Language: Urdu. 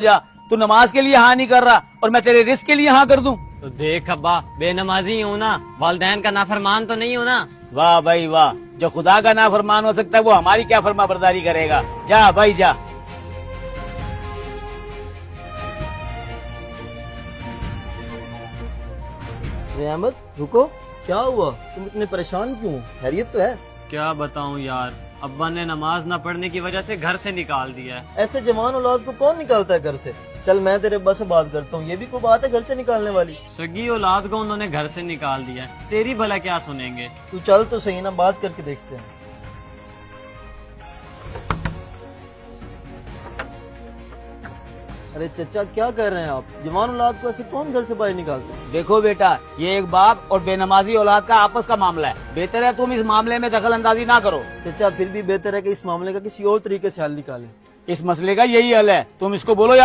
جا تو نماز کے لیے ہاں نہیں کر رہا اور میں تیرے رزق کے لیے ہاں کر دوں؟ تو دیکھ ابا، بے نمازی ہوں نا، والدین کا نافرمان تو نہیں ہوں نا۔ واہ بھائی واہ، جو خدا کا نافرمان ہو سکتا ہے وہ ہماری کیا فرما برداری کرے گا؟ جا بھائی جا۔ احمد رکو، کیا ہوا؟ تم اتنے پریشان کیوں؟ خیریت تو ہے؟ کیا بتاؤں یار، ابا نے نماز نہ پڑھنے کی وجہ سے گھر سے نکال دیا ہے۔ ایسے جوان اولاد کو کون نکالتا ہے گھر سے؟ چل میں تیرے ابا سے بات کرتا ہوں، یہ بھی کوئی بات ہے گھر سے نکالنے والی؟ سگی اولاد کو انہوں نے گھر سے نکال دیا ہے، تیری بھلا کیا سنیں گے؟ تو چل تو صحیح نا، بات کر کے دیکھتے ہیں۔ ارے چچا کیا کر رہے ہیں آپ؟ جوان اولاد کو ایسے کون گھر سے باہر نکالتے ہیں؟ دیکھو بیٹا، یہ ایک باپ اور بے نمازی اولاد کا آپس کا معاملہ ہے، بہتر ہے تم اس معاملے میں دخل اندازی نہ کرو۔ چچا پھر بھی بہتر ہے کہ اس معاملے کا کسی اور طریقے سے حل نکالیں۔ اس مسئلے کا یہی حل ہے، تم اس کو بولو یا